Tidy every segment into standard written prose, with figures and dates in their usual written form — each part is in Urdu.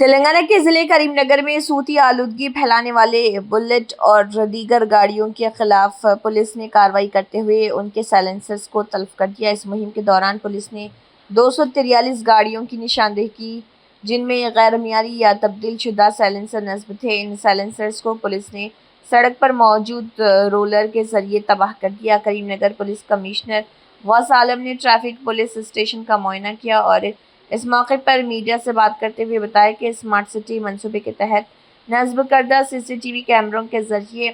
تلنگانہ کے ضلع کریم نگر میں صوتی آلودگی پھیلانے والے بلیٹ اور دیگر گاڑیوں کے خلاف پولیس نے کارروائی کرتے ہوئے ان کے سائلنسرز کو تلف کر دیا۔ اس مہم کے دوران پولیس نے 243 گاڑیوں کی نشاندہی کی جن میں غیر معیاری یا تبدیل شدہ سائلنسر نصب تھے۔ ان سائلنسرز کو پولیس نے سڑک پر موجود رولر کے ذریعے تباہ کر دیا۔ کریم نگر پولیس کمشنر غوث عالم نے ٹریفک پولیس اسٹیشن کا معائنہ کیا اور اس موقع پر میڈیا سے بات کرتے ہوئے بتایا کہ اسمارٹ سٹی منصوبے کے تحت نصب کردہ CCTV کیمروں کے ذریعے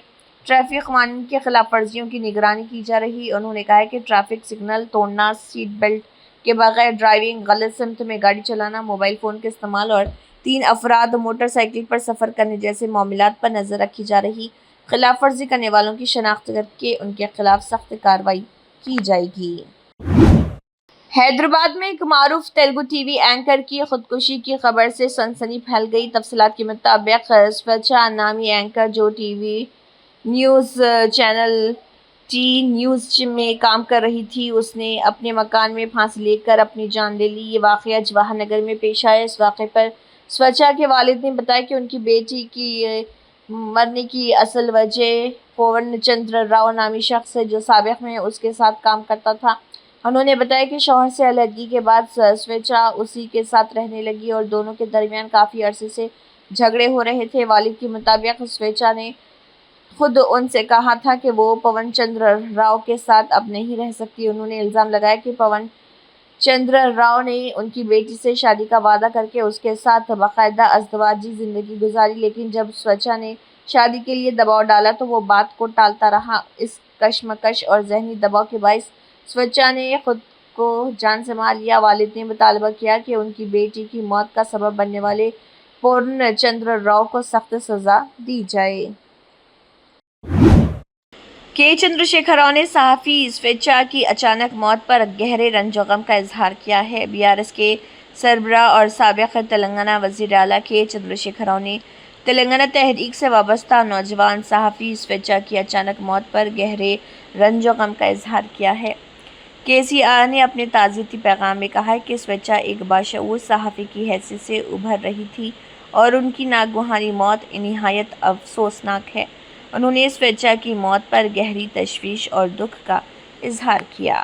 ٹریفک قوانین کی خلاف ورزیوں کی نگرانی کی جا رہی۔ انہوں نے کہا کہ ٹریفک سگنل توڑنا، سیٹ بیلٹ کے بغیر ڈرائیونگ، غلط سمت میں گاڑی چلانا، موبائل فون کے استعمال اور 3 افراد موٹر سائیکل پر سفر کرنے جیسے معاملات پر نظر رکھی جا رہی۔ خلاف ورزی کرنے والوں کی شناخت کر کے ان کے خلاف سخت کارروائی کی جائے گی۔ حیدرآباد میں ایک معروف تیلگو ٹی وی اینکر کی خودکشی کی خبر سے سنسنی پھیل گئی۔ تفصیلات کے مطابق سویچھا نامی اینکر جو T V news channel T news میں کام کر رہی تھی، اس نے اپنے مکان میں پھانسی لے کر اپنی جان لے لی۔ یہ واقعہ جواہر نگر میں پیش آیا۔ اس واقعے پر سویچھا کے والد نے بتایا کہ ان کی بیٹی کی مرنے کی اصل وجہ پون چندر راؤ نامی شخص ہے جو سابق میں اس کے ساتھ کام کرتا تھا۔ انہوں نے بتایا کہ شوہر سے علیحدگی کے بعد سویچھا اسی کے ساتھ رہنے لگی اور دونوں کے درمیان کافی عرصے سے جھگڑے ہو رہے تھے۔ والد کے مطابق سویچھا نے خود ان سے کہا تھا کہ وہ پون چندر راؤ کے ساتھ اب نہیں رہ سکتی۔ انہوں نے الزام لگایا کہ پون چندر راؤ نے ان کی بیٹی سے شادی کا وعدہ کر کے اس کے ساتھ باقاعدہ ازدواجی زندگی گزاری، لیکن جب سویچھا نے شادی کے لیے دباؤ ڈالا تو وہ بات کو ٹالتا رہا۔ اس کشمکش اور ذہنی دباؤ کے باعث سویچھا نے خود کو جان سے مار لیا۔ والد نے مطالبہ کیا کہ ان کی بیٹی کی موت کا سبب بننے والے پون چندر راؤ کو سخت سزا دی جائے۔ کے چندر شیکھر راؤ نے صحافی سویچھا کی اچانک موت پر گہرے رنج و غم کا اظہار کیا ہے۔ BRS کے سربراہ اور سابق تلنگانہ وزیر اعلیٰ کے چندر شیکھر راؤ نے تلنگانہ تحریک سے وابستہ نوجوان صحافی سویچھا کی اچانک موت پر گہرے رنج و غم کا اظہار کیا ہے۔ KCR نے اپنے تعزیتی پیغام میں کہا ہے کہ سویچھا ایک باشعور صحافی کی حیثیت سے ابھر رہی تھی اور ان کی ناگہانی موت نہایت افسوسناک ہے۔ انہوں نے سویچھا کی موت پر گہری تشویش اور دکھ کا اظہار کیا۔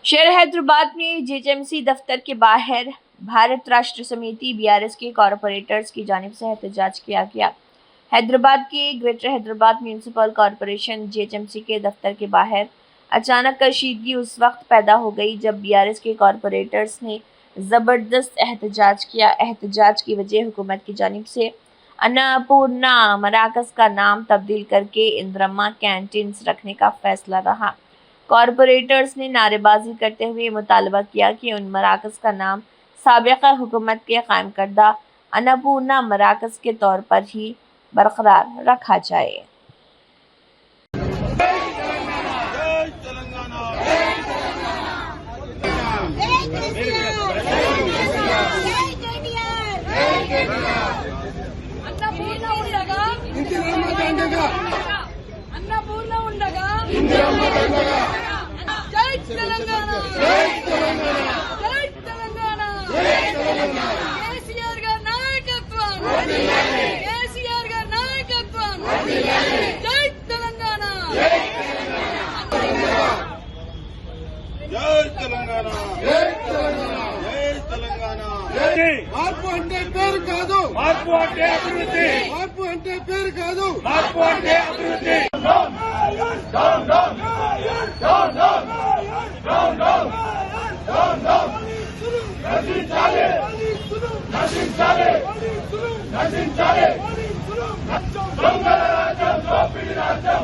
شہر حیدرآباد میں JHMC دفتر کے باہر بھارت راشٹر سمیتی BRS کے کارپوریٹرز کی جانب سے احتجاج کیا گیا۔ حیدرآباد کے greater Hyderabad municipal corporation JHMC کے دفتر کے باہر اچانک کشیدگی اس وقت پیدا ہو گئی جب BRS کے کارپوریٹرز نے زبردست احتجاج کیا۔ احتجاج کی وجہ حکومت کی جانب سے اناپورنا مراکز کا نام تبدیل کر کے اندرما کینٹینز رکھنے کا فیصلہ رہا۔ کارپوریٹرز نے نعرے بازی کرتے ہوئے مطالبہ کیا کہ ان مراکز کا نام سابقہ حکومت کے قائم کردہ اناپورنا مراکز کے طور پر ہی برقرار رکھا جائے۔ అన్నపూర్ణ ఉండగా జై తెలంగాణ జై తెలంగాణ కేసీఆర్ గారి నాయకత్వం కేసీఆర్ గారి నాయకత్వం జై తెలంగాణ జై తెలంగాణ జై తెలంగాణ మార్పు అంటే పేరు కాదు, మార్పు అంటే అభివృద్ధి, మార్పు అంటే పేరు కాదు, మార్పు అంటే అభివృద్ధి। నశించాలి నశించాలి నశించాలి దొంగల రాజ్యం దోపిడీ రాజ్యం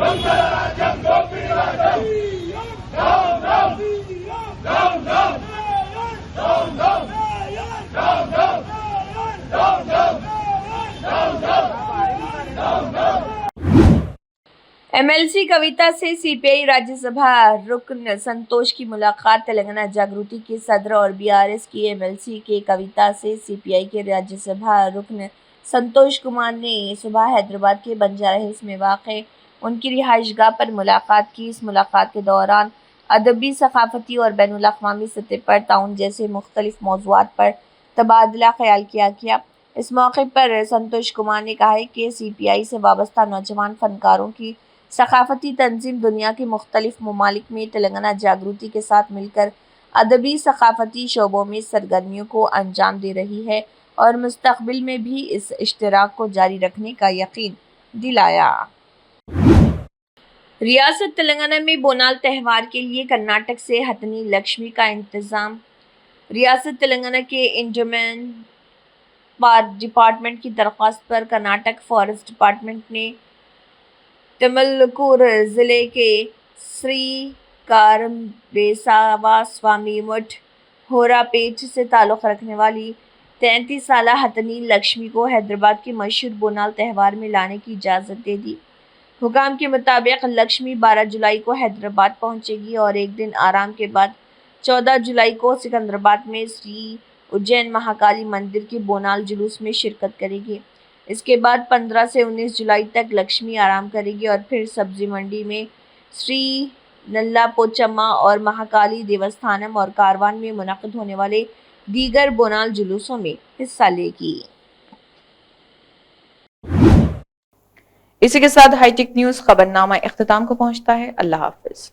దొంగల రాజ్యం దోపిడీ రాజ్యం down down down down down down down down down down down MLC کویتا سے CPI راجیہ سبھا رکن سنتوش کی ملاقات۔ تلنگانہ جاگرتی کے صدر اور BRS کی MLC کے کویتا سے CPI کے راجیہ سبھا رکن سنتوش کمار نے صبح حیدرآباد کے بنجارہ ہلز میں واقع ان کی رہائش گاہ پر ملاقات کی۔ اس ملاقات کے دوران ادبی، ثقافتی اور بین الاقوامی سطح پر تعاون جیسے مختلف موضوعات پر تبادلہ خیال کیا گیا۔ اس موقع پر سنتوش کمار نے کہا کہ سی پی آئی سے وابستہ نوجوان فنکاروں کی ثقافتی تنظیم دنیا کے مختلف ممالک میں تلنگانہ جاگرتی کے ساتھ مل کر ادبی ثقافتی شعبوں میں سرگرمیوں کو انجام دے رہی ہے اور مستقبل میں بھی اس اشتراک کو جاری رکھنے کا یقین دلایا۔ ریاست تلنگانہ میں بونال تہوار کے لیے کرناٹک سے ہتھنی لکشمی کا انتظام۔ ریاست تلنگانہ کے انڈومین ڈپارٹمنٹ کی درخواست پر کرناٹک فارسٹ ڈپارٹمنٹ نے تملکور ضلع کے سری کارمبیساوا سوامی مٹھ ہورا پیٹ سے تعلق رکھنے والی 33 سالہ ہتھنی لکشمی کو حیدرآباد کے مشہور بونال تہوار میں لانے کی اجازت دے دی۔ حکام کے مطابق لکشمی 12 جولائی کو حیدرآباد پہنچے گی اور ایک دن آرام کے بعد 14 جولائی کو سکندرآباد میں سری اجین مہاکالی مندر کے بونال جلوس میں شرکت کرے گی۔ اس کے بعد 15 سے 19 جولائی تک لکشمی آرام کرے گی اور پھر سبزی منڈی میں سری نلا پوچما اور مہاکالی دیوستھانم اور کاروان میں منعقد ہونے والے دیگر بونال جلوسوں میں حصہ لے گی۔ اسی کے ساتھ ہائی ٹیک نیوز خبرنامہ اختتام کو پہنچتا ہے۔ اللہ حافظ۔